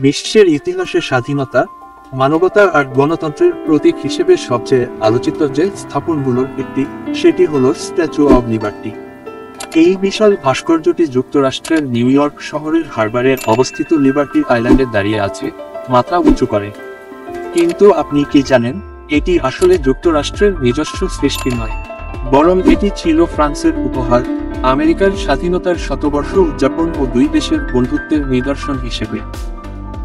বিশ্বের ইতিহাসে স্বাধীনতা, মানবতা আর গণতন্ত্রের প্রতীক হিসেবে সবচেয়ে আলোচিত যে স্থাপনগুলোর একটি, সেটি হলো স্ট্যাচু অব লিবার্টি। এই বিশাল ভাস্কর্যটি যুক্তরাষ্ট্রের নিউ ইয়র্ক শহরের হারবারে অবস্থিত লিবার্টি আইল্যান্ডে দাঁড়িয়ে আছে, মাথা উঁচু করে। কিন্তু আপনি কি জানেন, এটি আসলে যুক্তরাষ্ট্রের নিজস্ব সৃষ্টি নয়, বরং এটি ছিল ফ্রান্সের উপহার, আমেরিকার স্বাধীনতার শতবর্ষ উদযাপন ও দুই দেশের বন্ধুত্বের নিদর্শন হিসেবে।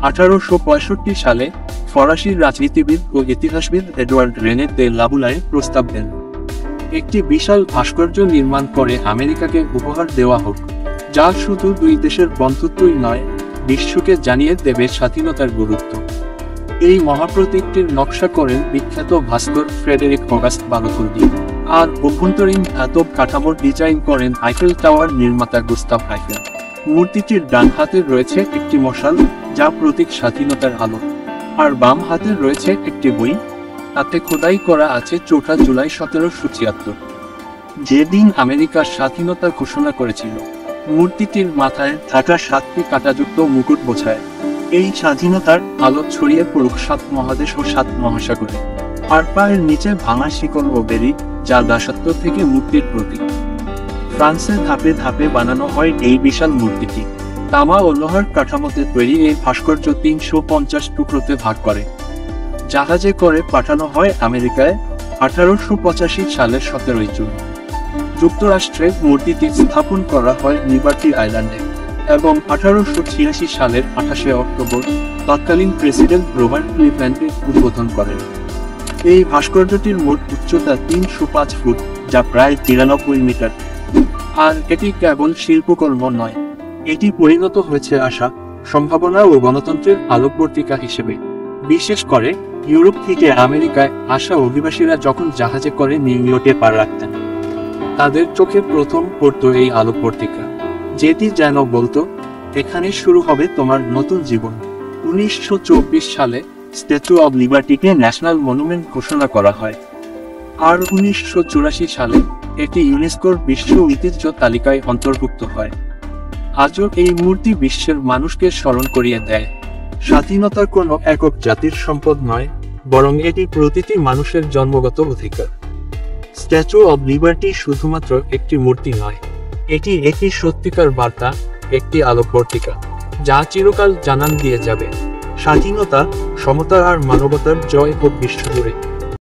1865 সালে ফরাসি রাজনীতিবিদ ও ইতিহাসবিদ এডওয়ার্ড রেনে দে লাবুলায় প্রস্তাব দেন, একটি বিশাল ভাস্কর্য নির্মাণ করে আমেরিকাকে উপহার দেওয়া হোক, যা শুধু দুই দেশের বন্ধুত্বই নয়, বিশ্বকে জানিয়ে দেবে স্বাধীনতার গুরুত্ব। এই মহাপ্রতীকটির নকশা করেন বিখ্যাত ভাস্কর ফ্রেডেরিক অগাস্ট বারোকোল্ডি, আর অভ্যন্তরীণ ধাতব কাঠামোর ডিজাইন করেন আইফেল টাওয়ার নির্মাতা গুস্তাভ আইফেল। মূর্তিটির ডান হাতে রয়েছে একটি মশাল, যা প্রতীক স্বাধীনতার আলো, আর বাম হাতে রয়েছে একটি বই, তাতে খোদাই করা আছে 4 জুলাই 1776, যেদিন আমেরিকা স্বাধীনতা ঘোষণা করেছিল। মূর্তিটির মাথায় থাকা 7টি কাঁটাযুক্ত মুকুট বোঝায় এই স্বাধীনতার আলো ছড়িয়ে পড়ুক 7 মহাদেশ ও 7 মহাসাগরে। আর পায়ের নিচে ভাঙা শিকল ও বেরি, যা দাসত্ব থেকে মুক্তির প্রতীক। ফ্রান্সে ধাপে ধাপে বানানো হয় এই বিশাল মূর্তিটি। তামা ও লোহার কাঠামোতে তৈরি এই ভাস্কর্য 350 টুকরোতে ভাগ করে জাহাজে করে পাঠানো হয় আমেরিকায় 1885 সালের 17 জুন। যুক্তরাষ্ট্রে মূর্তিটি স্থাপন করা হয় লিবার্টি আইল্যান্ডে, এবং 1886 সালের 28 অক্টোবর তৎকালীন প্রেসিডেন্ট রবার্ট ক্লিভল্যান্ড উদ্বোধন করেন। এই ভাস্কর্যটির মোট উচ্চতা 305 ফুট, যা প্রায় 93 মিটার। আর এটি কেবল শিল্পকর্ম নয়, এটি পরিণত হয়েছে আশা, সম্ভাবনা ও গণতন্ত্রের আলোকবর্তিকা হিসেবে। বিশেষ করে ইউরোপ থেকে আমেরিকায় আসা অভিবাসীরা যখন জাহাজে করে নিউ ইয়র্কে পা রাখতেন, তাদের চোখে প্রথম পড়তো এই আলোকবর্তিকা, যেটি যেন বলতো, এখানে শুরু হবে তোমার নতুন জীবন। 1924 সালে স্ট্যাচু অব লিবার্টিকে ন্যাশনাল মনুমেন্ট ঘোষণা করা হয়, আর 1984 সালে এটি ইউনেস্কোর বিশ্ব ঐতিহ্য তালিকায় অন্তর্ভুক্ত হয়। আজও এই মূর্তি বিশ্বের মানুষকে স্মরণ করিয়ে দেয়, স্বাধীনতা কোনো একক জাতির সম্পদ নয়, বরং এটি প্রতিটি মানুষের জন্মগত অধিকার। স্ট্যাচু অব লিবার্টি শুধুমাত্র একটি মূর্তি নয়, এটি একটি সত্যিকার বার্তা, একটি আলোকবর্তিকা, যা চিরকাল জানান দিয়ে যাবে, স্বাধীনতা, সমতা আর মানবতার জয় হোক বিশ্বজুড়ে।